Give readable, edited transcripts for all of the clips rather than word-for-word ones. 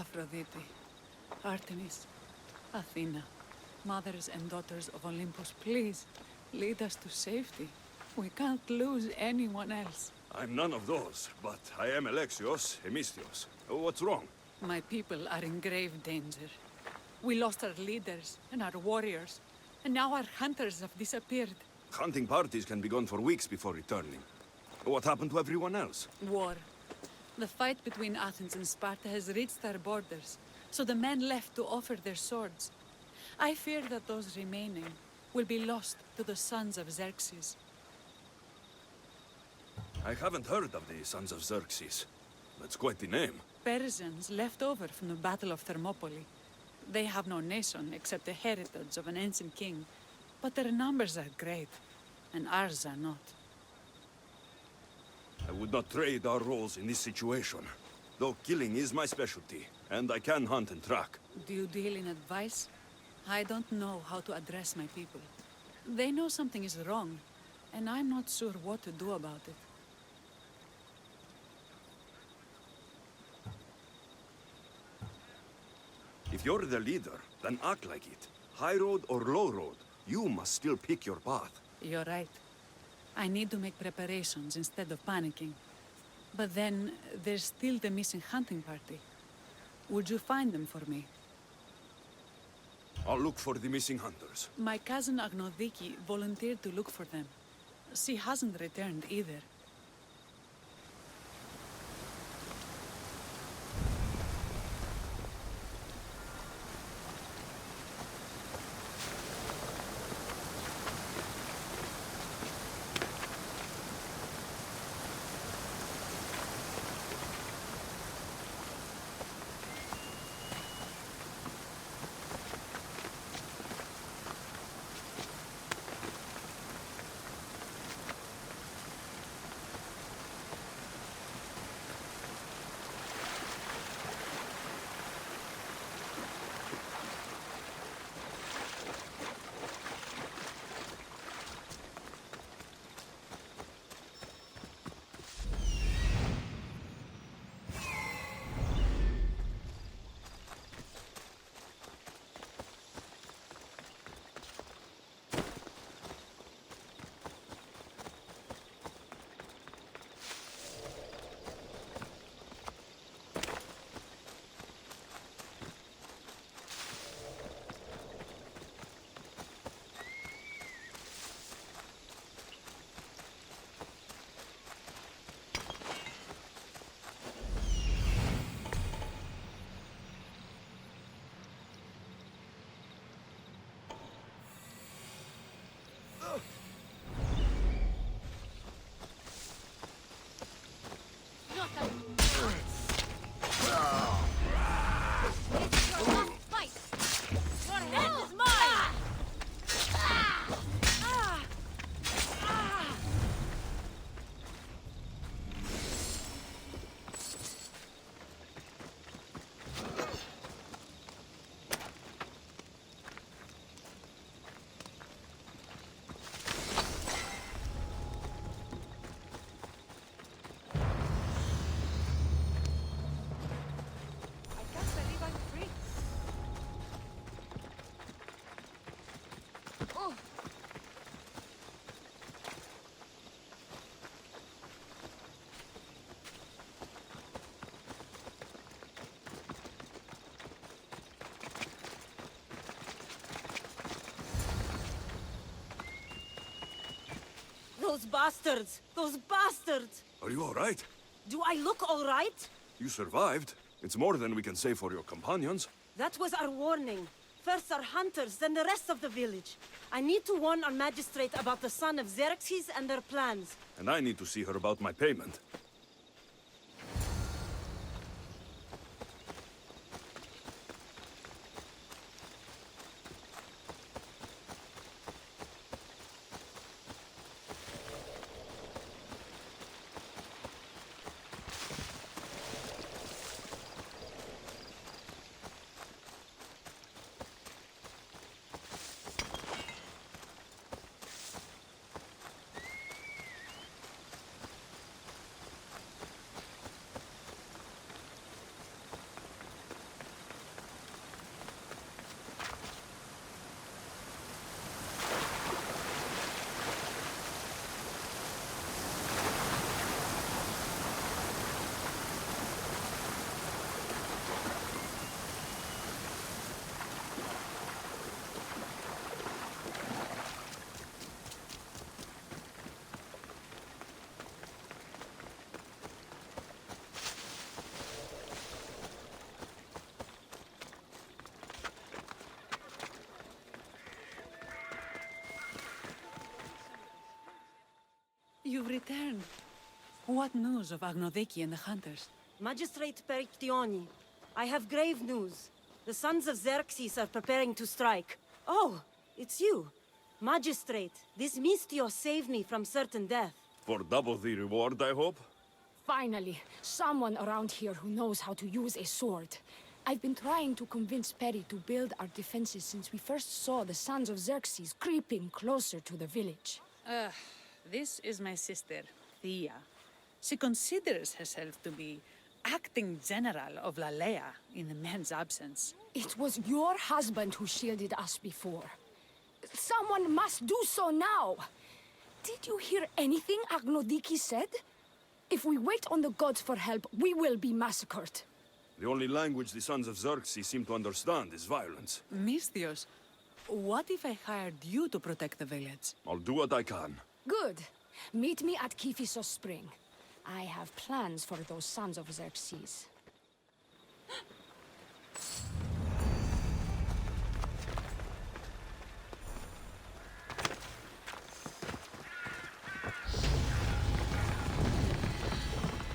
Aphrodite, Artemis, Athena, mothers and daughters of Olympus, please, lead us to safety. We can't lose anyone else. I'm none of those, but I am Alexios, Hemistios. What's wrong? My people are in grave danger. We lost our leaders and our warriors, and now our hunters have disappeared. Hunting parties can be gone for weeks before returning. What happened to everyone else? War. The fight between Athens and Sparta has reached our borders, so the men left to offer their swords. I fear that those remaining will be lost to the sons of Xerxes. I haven't heard of the Sons of Xerxes. That's quite the name. Persians left over from the Battle of Thermopylae. They have no nation except the heritage of an ancient king, but their numbers are great, and ours are not. I would not trade our roles in this situation. Though killing is my specialty, and I can hunt and track. Do you deal in advice? I don't know how to address my people. They know something is wrong, and I'm not sure what to do about it. If you're the leader, then act like it. High road or low road, you must still pick your path. You're right. I need to make preparations instead of panicking. But then, there's still the missing hunting party. Would you find them for me? I'll look for the missing hunters. My cousin Agnodiki volunteered to look for them. She hasn't returned either. Those bastards! Those bastards! Are you all right? Do I look all right? You survived. It's more than we can say for your companions. That was our warning. First our hunters, then the rest of the village. I need to warn our magistrate about the son of Xerxes and their plans. And I need to see her about my payment. You've returned. What news of Agnodeki and the hunters? Magistrate Perictioni, I have grave news. The sons of Xerxes are preparing to strike. Oh, it's you. Magistrate, this Mistio saved me from certain death. For double the reward, I hope? Finally, someone around here who knows how to use a sword. I've been trying to convince Perry to build our defenses since we first saw the sons of Xerxes creeping closer to the village. This is my sister, Thea. She considers herself to be acting general of Lalaia in the men's absence. It was your husband who shielded us before. Someone must do so now! Did you hear anything Agnodiki said? If we wait on the gods for help, we will be massacred. The only language the sons of Xerxes seem to understand is violence. Misthios, what if I hired you to protect the village? I'll do what I can. Good. Meet me at Kiphisos Spring. I have plans for those sons of Xerxes.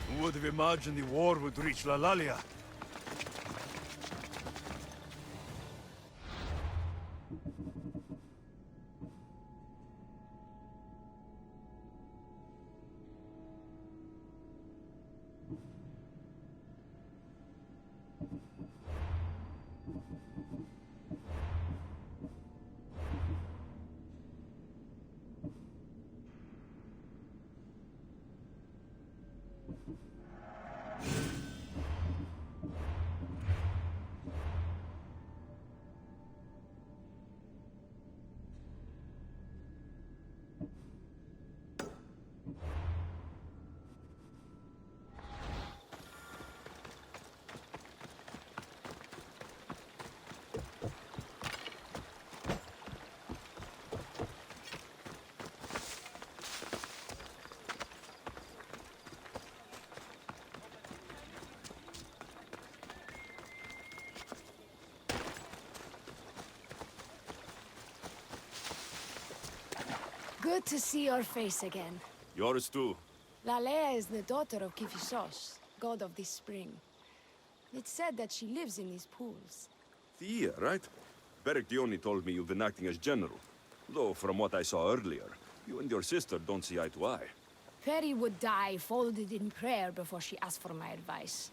Who would have imagined the war would reach Lalaia? Good to see your face again. Yours too. Lalaia is the daughter of Kiphisos, god of this spring. It's said that she lives in these pools. Thea, right? Perictioni told me you've been acting as general. Though, from what I saw earlier, you and your sister don't see eye to eye. Perry would die folded in prayer before she asked for my advice.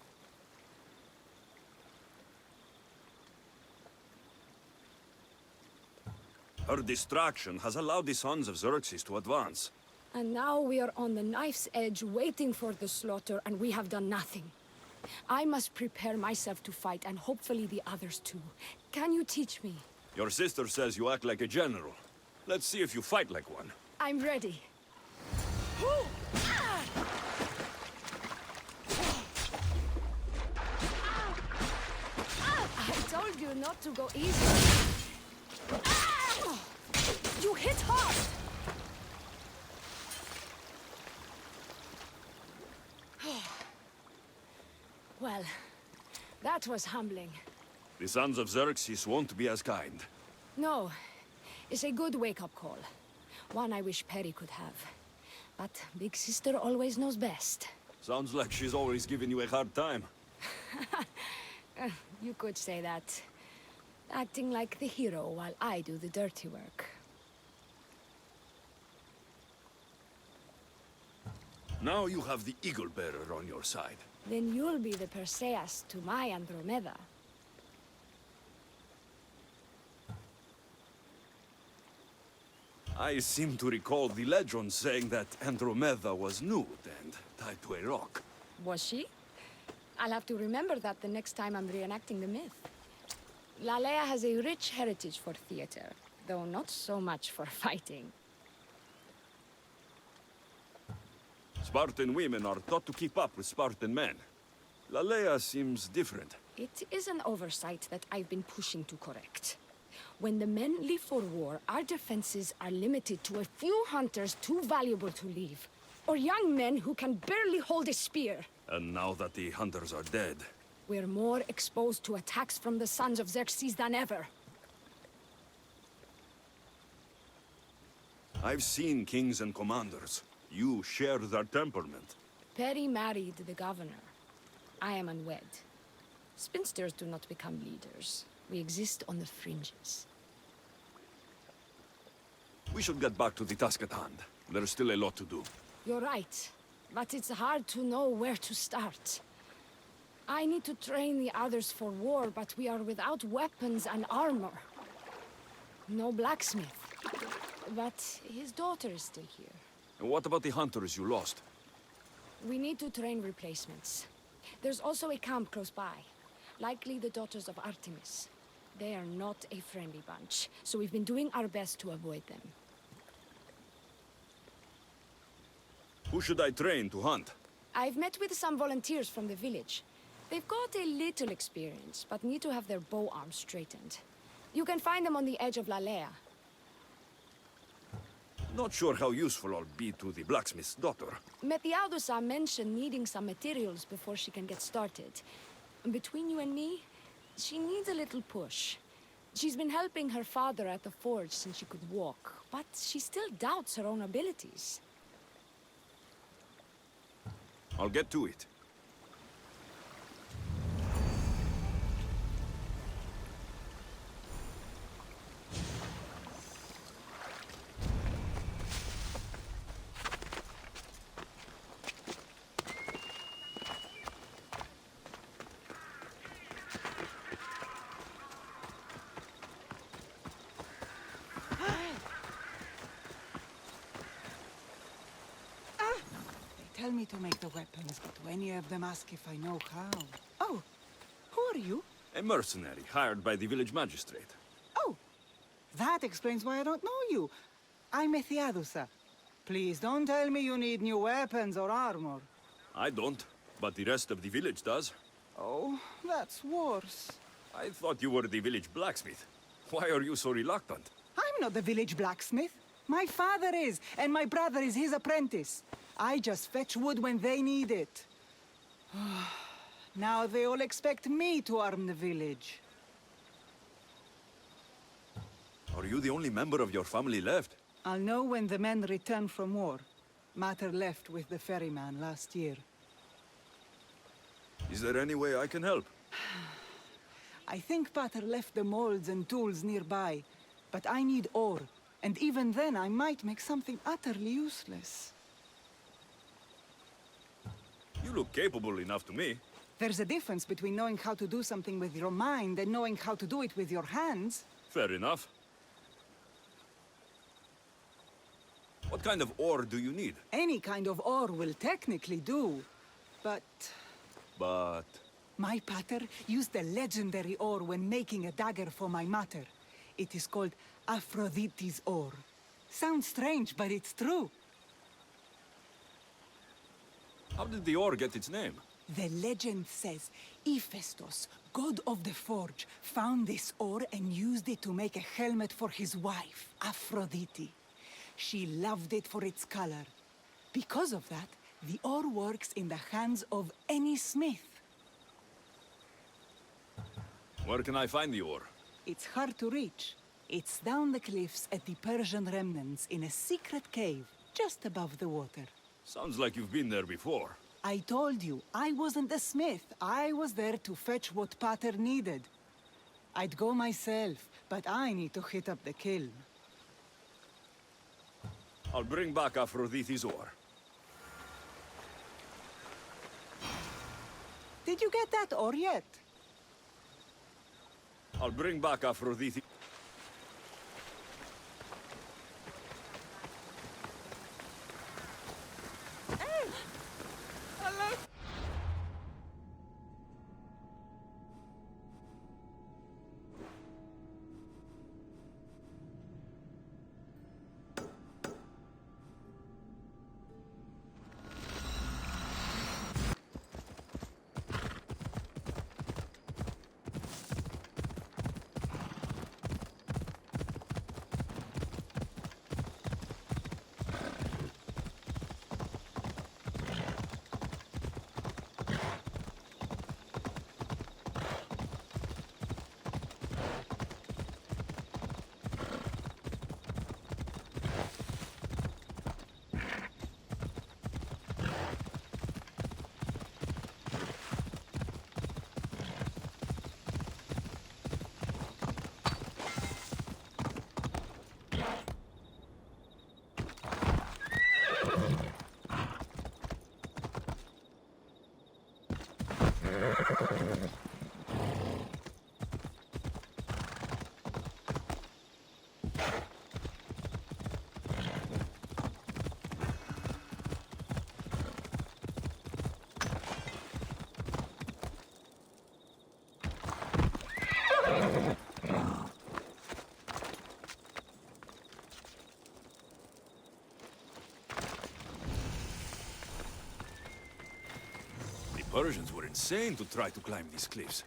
Her distraction has allowed the sons of Xerxes to advance. And now we are on the knife's edge waiting for the slaughter, and we have done nothing. I must prepare myself to fight, and hopefully the others too. Can you teach me? Your sister says you act like a general. Let's see if you fight like one. I'm ready. I told you not to go easy. You hit hard! Well, that was humbling. The sons of Xerxes won't be as kind. No, it's a good wake-up call. One I wish Perry could have. But Big Sister always knows best. Sounds like she's always giving you a hard time. You could say that. Acting like the hero while I do the dirty work. Now you have the Eagle Bearer on your side. Then you'll be the Perseus to my Andromeda. I seem to recall the legend saying that Andromeda was nude and tied to a rock. Was she? I'll have to remember that the next time I'm reenacting the myth. Lalaia has a rich heritage for theater, though not so much for fighting. Spartan women are taught to keep up with Spartan men. Lalaia seems different. It is an oversight that I've been pushing to correct. When the men leave for war, our defenses are limited to a few hunters too valuable to leave, or young men who can barely hold a spear. And now that the hunters are dead, We're more exposed to attacks from the sons of Xerxes than ever. I've seen kings and commanders. You share their temperament. Perry married the governor. I am unwed. Spinsters do not become leaders. We exist on the fringes. We should get back to the task at hand. There's still a lot to do. You're right, but it's hard to know where to start. I need to train the others for war, but we are without weapons and armor. No blacksmith. But his daughter is still here. And what about the hunters you lost? We need to train replacements. There's also a camp close by. Likely the daughters of Artemis. They are not a friendly bunch, so we've been doing our best to avoid them. Who should I train to hunt? I've met with some volunteers from the village. They've got a little experience, but need to have their bow arms straightened. You can find them on the edge of Lalaia. Not sure how useful I'll be to the blacksmith's daughter. Methiadusa mentioned needing some materials before she can get started. Between you and me, she needs a little push. She's been helping her father at the forge since she could walk, but she still doubts her own abilities. I'll get to it. Tell me to make the weapons, but when any of them ask if I know how... Oh, who are you? A mercenary hired by the village magistrate. Oh, that explains why I don't know you. I'm Methiadusa. Please don't tell me you need new weapons or armor. I don't, but the rest of the village does. Oh, that's worse. I thought you were the village blacksmith. Why are you so reluctant? I'm not the village blacksmith. My father is, and my brother is his apprentice. I just fetch wood when they need it. Now they all expect me to arm the village. Are you the only member of your family left? I'll know when the men return from war. Mater left with the ferryman last year. Is there any way I can help? I think Pater left the molds and tools nearby, but I need ore, and even then I might make something utterly useless. You look capable enough to me. There's a difference between knowing how to do something with your mind and knowing how to do it with your hands. Fair enough. What kind of ore do you need? Any kind of ore will technically do, but... But... My pater used the legendary ore when making a dagger for my mater. It is called Aphrodite's ore. Sounds strange, but it's true. How did the ore get its name? The legend says Hephaestus, god of the forge, found this ore and used it to make a helmet for his wife, Aphrodite. She loved it for its color. Because of that, the ore works in the hands of any smith. Where can I find the ore? It's hard to reach. It's down the cliffs at the Persian remnants in a secret cave, just above the water. Sounds like you've been there before. I told you, I wasn't a smith. I was there to fetch what Pater needed. I'd go myself, but I need to hit up the kiln. I'll bring back Aphrodite's ore. Did you get that ore yet? I'll bring back Aphrodite. Persians were insane to try to climb these cliffs.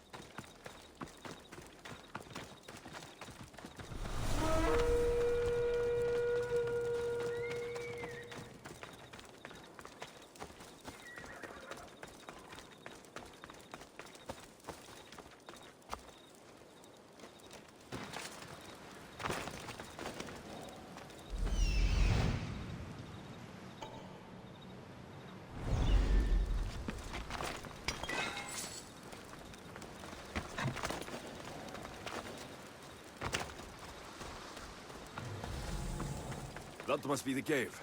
That must be the cave.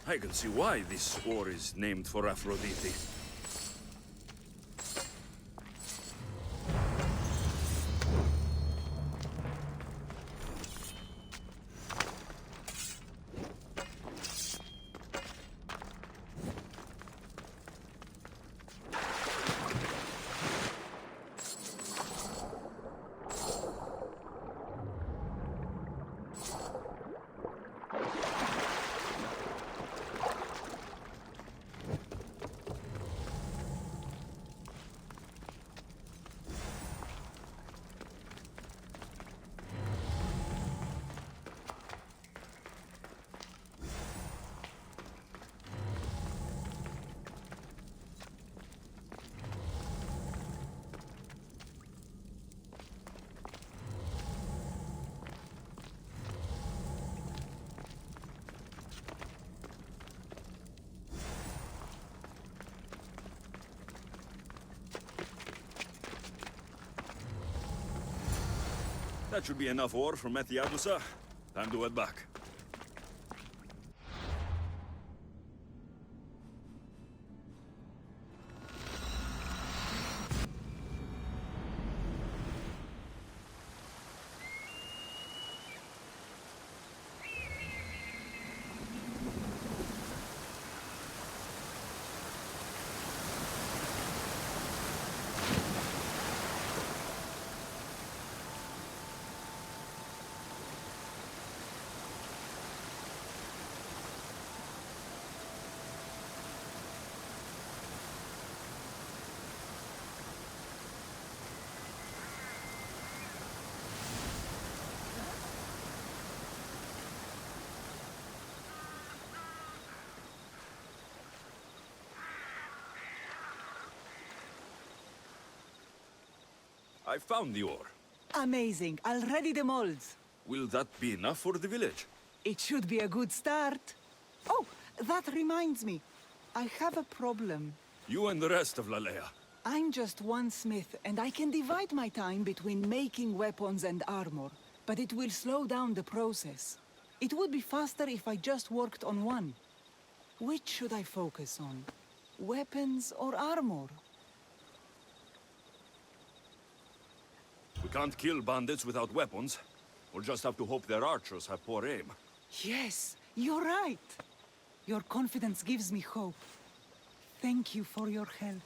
I can see why this ore is named for Aphrodite. That should be enough ore from Methiadusa. Time to head back. I found the ore. Amazing. I'll ready the molds. Will that be enough for the village? It should be a good start. Oh, that reminds me. I have a problem. You and the rest of Lalaia. I'm just one smith, and I can divide my time between making weapons and armor, but it will slow down the process. It would be faster if I just worked on one. Which should I focus on? Weapons or armor? We can't kill bandits without weapons. We'll just have to hope their archers have poor aim. Yes, you're right. Your confidence gives me hope. Thank you for your help.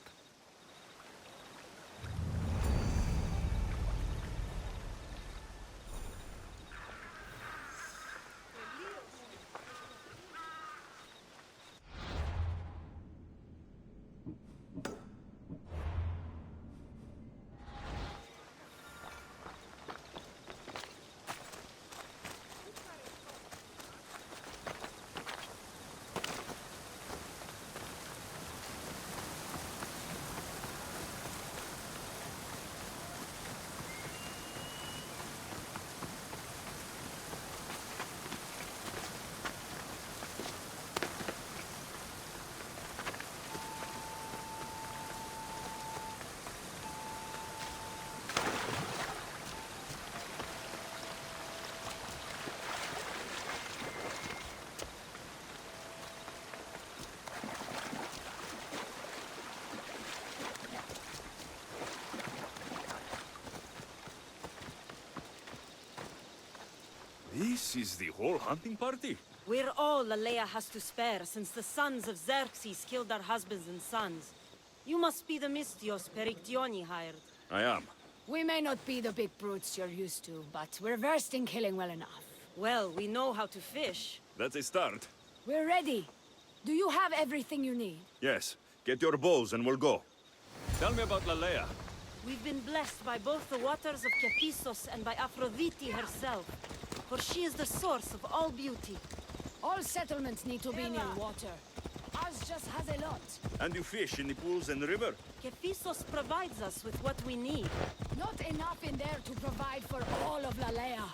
This is the whole hunting party? We're all Lalaia has to spare since the sons of Xerxes killed our husbands and sons. You must be the Mystios Perictioni hired. I am. We may not be the big brutes you're used to, but we're versed in killing well enough. Well, we know how to fish. That's a start. We're ready. Do you have everything you need? Yes. Get your bows and we'll go. Tell me about Lalaia. We've been blessed by both the waters of Kephissos and by Aphrodite herself, for she is the source of all beauty. All settlements need to be near water. Ours just has a lot. And you fish in the pools and the river? Kephissos provides us with what we need. Not enough in there to provide for all of Lalaia.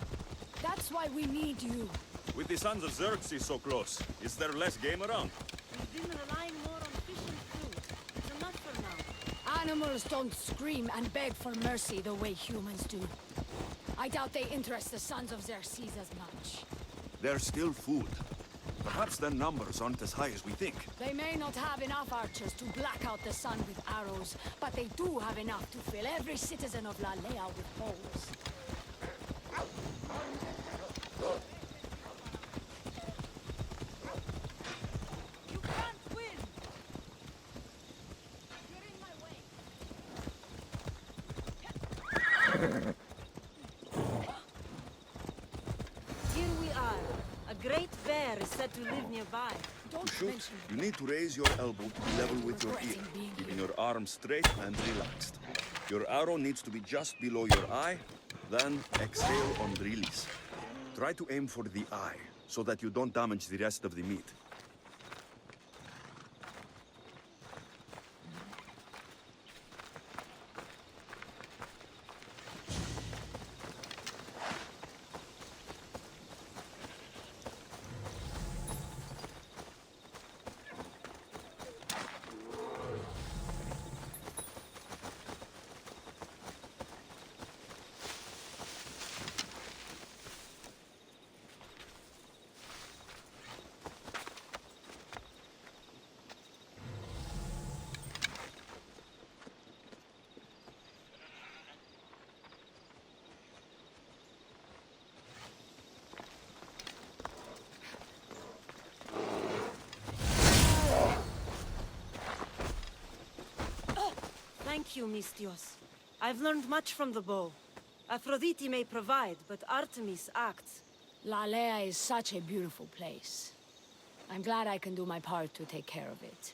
That's why we need you. With the sons of Xerxes so close, is there less game around? We've been relying more on fish and food. It's enough for now. Animals don't scream and beg for mercy the way humans do. I doubt they interest the sons of Xerxes as much. There's still food. Perhaps their numbers aren't as high as we think. They may not have enough archers to black out the sun with arrows, but they do have enough to fill every citizen of Lalaia with holes. You can't win! You're in my way. Here we are. A great bear is said to live nearby. Don't To shoot, mention you need to raise your elbow to be level with your ear, keeping your arm straight and relaxed. Your arrow needs to be just below your eye, then exhale on release. Try to aim for the eye, so that you don't damage the rest of the meat. Thank you, Mystios. I've learned much from the bow. Aphrodite may provide, but Artemis acts. Lalaia is such a beautiful place. I'm glad I can do my part to take care of it.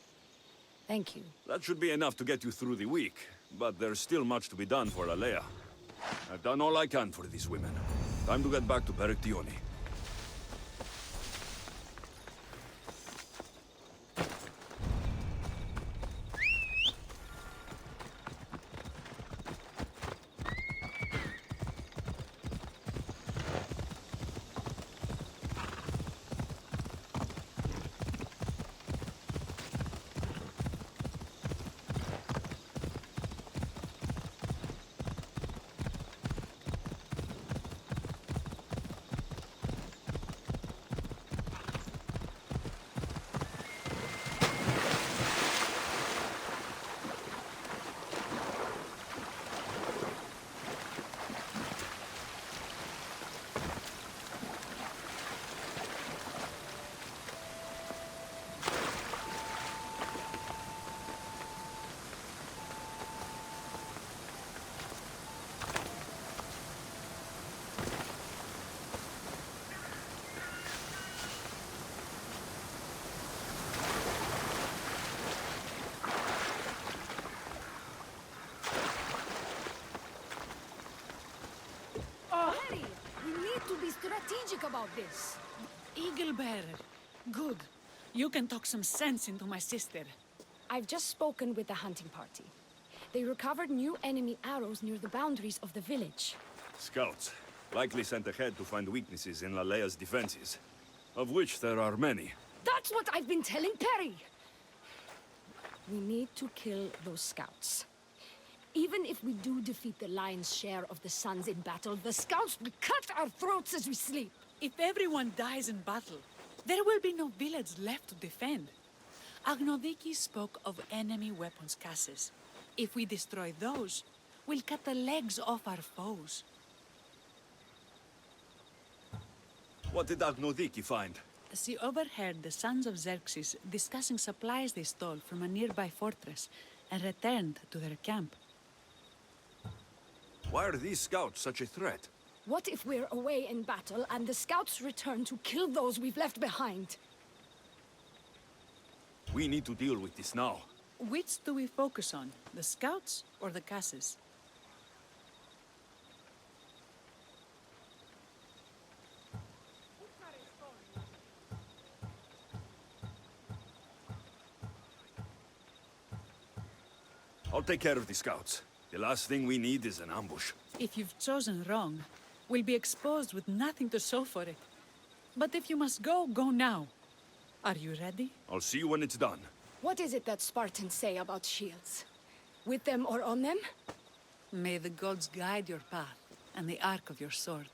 Thank you. That should be enough to get you through the week, but there's still much to be done for Lalaia. I've done all I can for these women. Time to get back to Perictioni. Harry, we need to be strategic about this. Eagle bearer. Good. You can talk some sense into my sister. I've just spoken with the hunting party. They recovered new enemy arrows near the boundaries of the village. Scouts, likely sent ahead to find weaknesses in Lalaia's defenses, of which there are many. That's what I've been telling Perry! We need to kill those scouts. Even if we do defeat the lion's share of the sons in battle, the scouts will cut our throats as we sleep. If everyone dies in battle, there will be no village left to defend. Agnodiki spoke of enemy weapons caches. If we destroy those, we'll cut the legs off our foes. What did Agnodiki find? She overheard the sons of Xerxes discussing supplies they stole from a nearby fortress and returned to their camp. Why are these scouts such a threat? What if we're away in battle and the scouts return to kill those we've left behind? We need to deal with this now. Which do we focus on, the scouts or the Casses? I'll take care of the scouts. The last thing we need is an ambush. If you've chosen wrong, we'll be exposed with nothing to show for it. But if you must go, go now. Are you ready? I'll see you when it's done. What is it that Spartans say about shields? With them or on them? May the gods guide your path and the arc of your sword.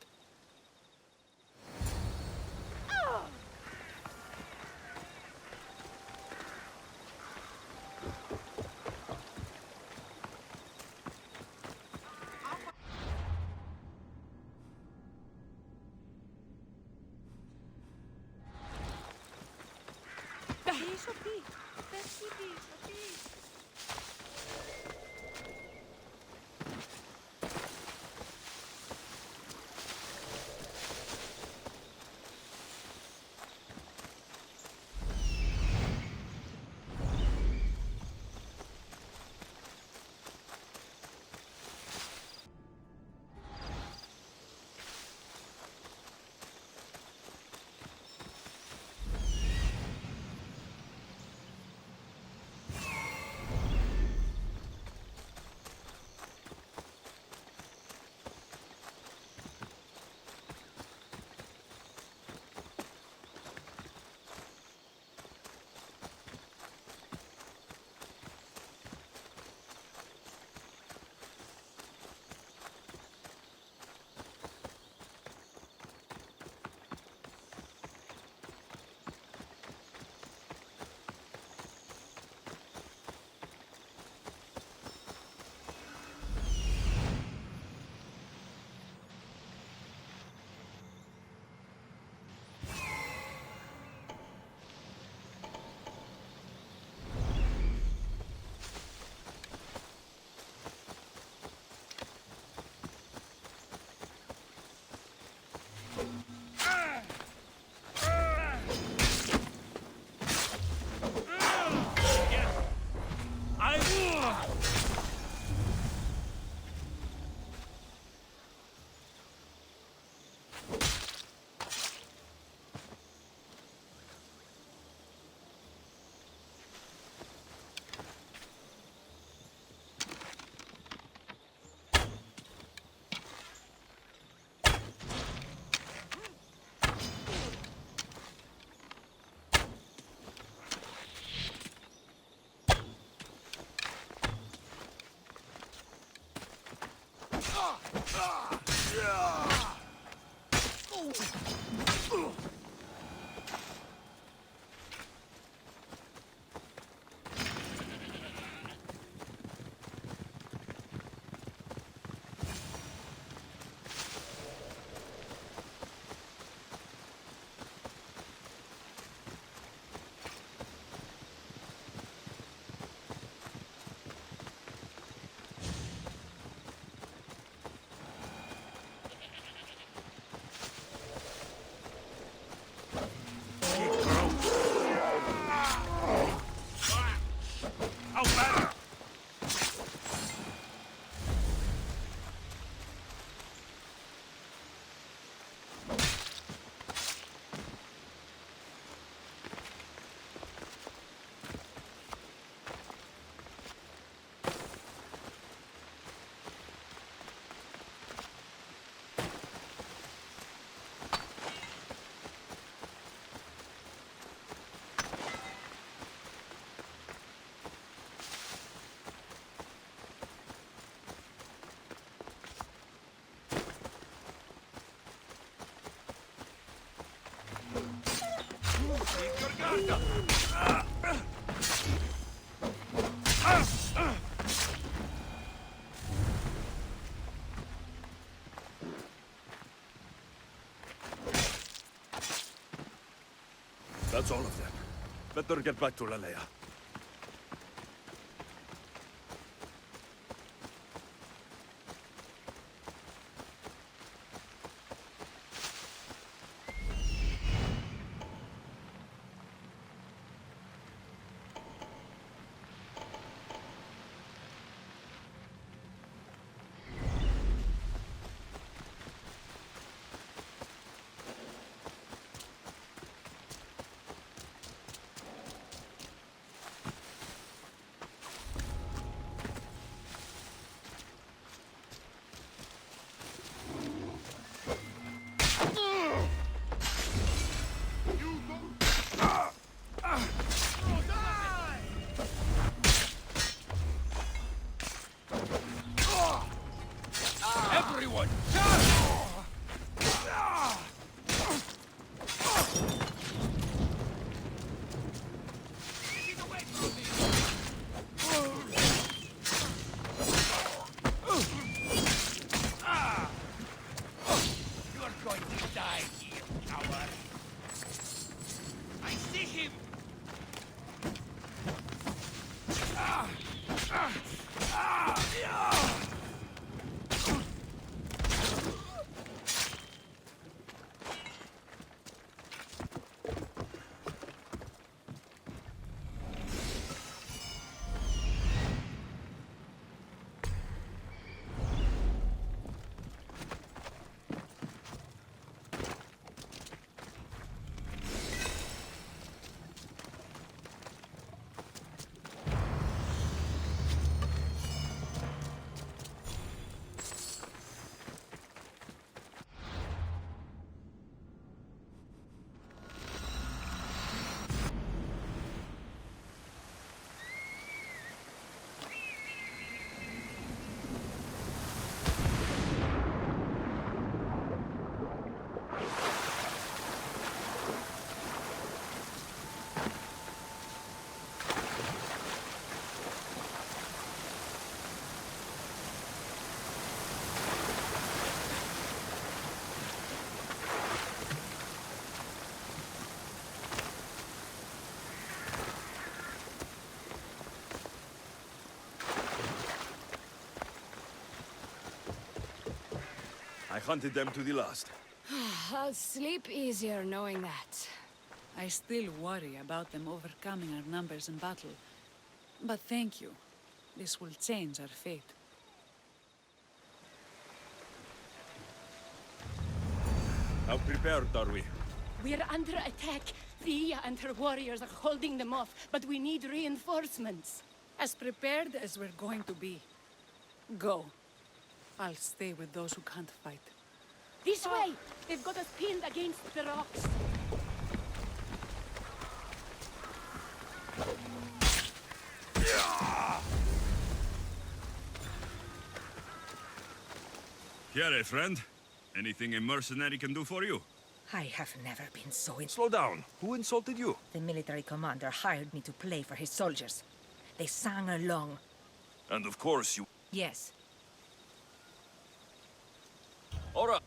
That's all of them. Better get back to Lalaia. Everyone! You're going to die here, coward! I see him! I hunted them to the last. I'll sleep easier knowing that. I still worry about them overcoming our numbers in battle. But thank you. This will change our fate. How prepared are we? We're under attack. Thea and her warriors are holding them off, but we need reinforcements. As prepared as we're going to be. Go. I'll stay with those who can't fight. This way! They've got us pinned against the rocks. Here, friend. Anything a mercenary can do for you? I have never been so Slow down. Who insulted you? The military commander hired me to play for his soldiers. They sang along. And of course you... Yes. All right.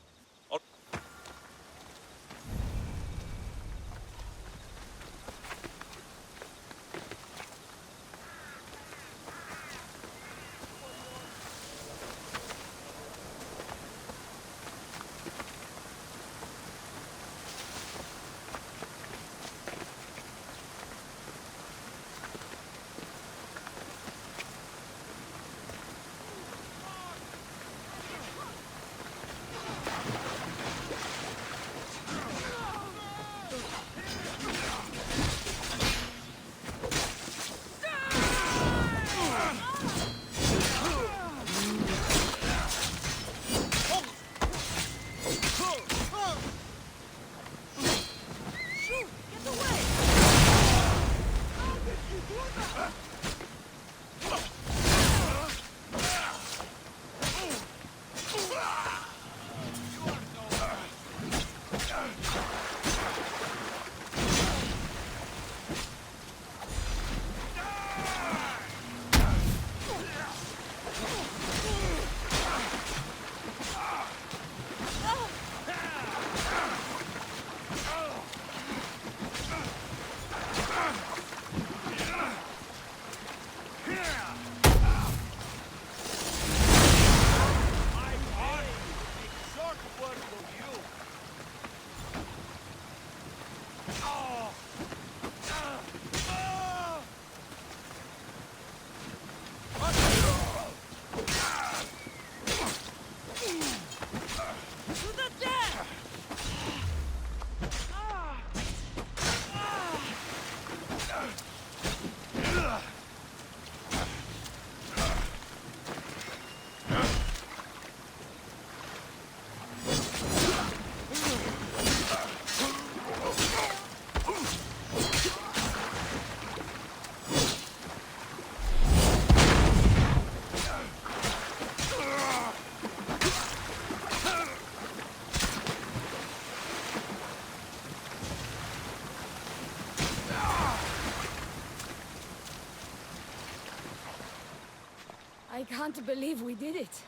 can't believe we did it.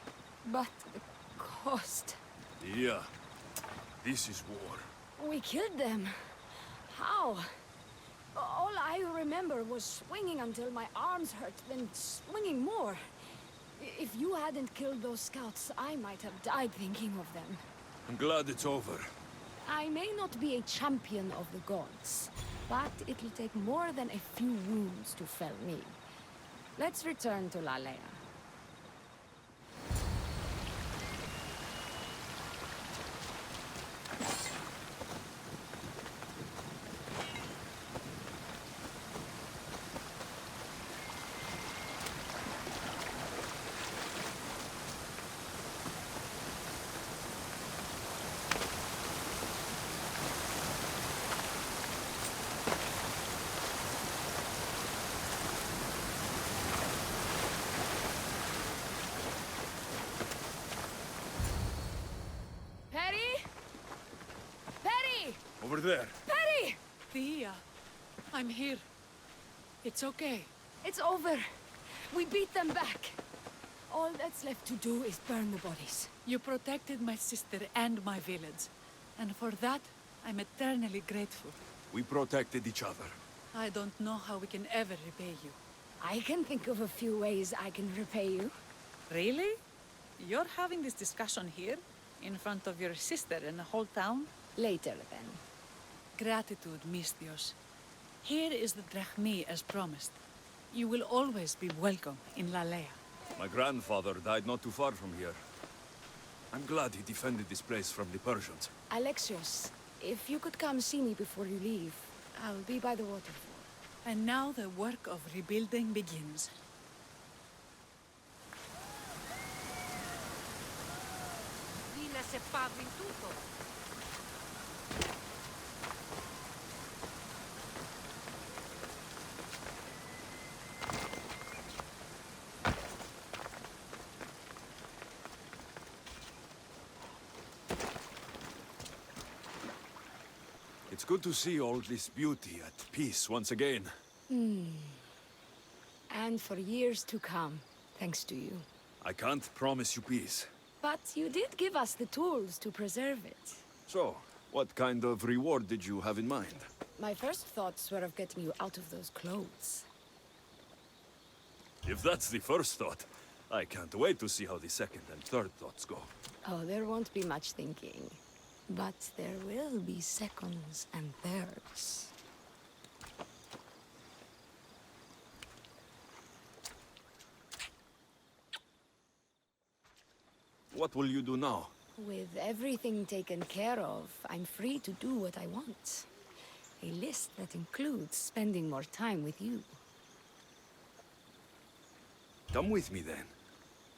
But the cost... Yeah. This is war. We killed them. How? All I remember was swinging until my arms hurt, then swinging more. If you hadn't killed those scouts, I might have died thinking of them. I'm glad it's over. I may not be a champion of the gods, but it'll take more than a few wounds to fell me. Let's return to Lalaia. Over there. Perry! Thea, I'm here. It's okay. It's over. We beat them back. All that's left to do is burn the bodies. You protected my sister and my village. And for that, I'm eternally grateful. We protected each other. I don't know how we can ever repay you. I can think of a few ways I can repay you. Really? You're having this discussion here? In front of your sister and the whole town? Later, then. Gratitude, Misthios. Here is the drachmi as promised. You will always be welcome in Lalaia. My grandfather died not too far from here. I'm glad he defended this place from the Persians. Alexios, if you could come see me before you leave, I'll be by the waterfall. And now the work of rebuilding begins. It's good to see all this beauty at peace once again. And for years to come, thanks to you. I can't promise you peace. But you did give us the tools to preserve it. So, what kind of reward did you have in mind? My first thoughts were of getting you out of those clothes. If that's the first thought, I can't wait to see how the second and third thoughts go. Oh, there won't be much thinking. But there will be seconds and thirds. What will you do now? With everything taken care of, I'm free to do what I want. A list that includes spending more time with you. Come with me then.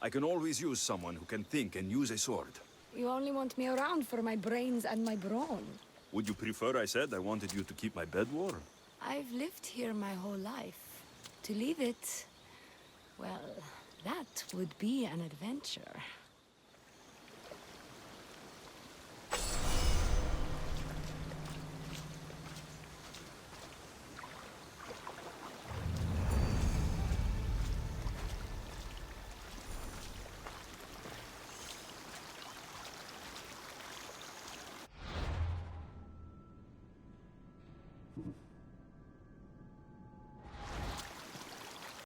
I can always use someone who can think and use a sword. You only want me around for my brains and my brawn. Would you prefer I said I wanted you to keep my bed warm? I've lived here my whole life. To leave it, well, that would be an adventure.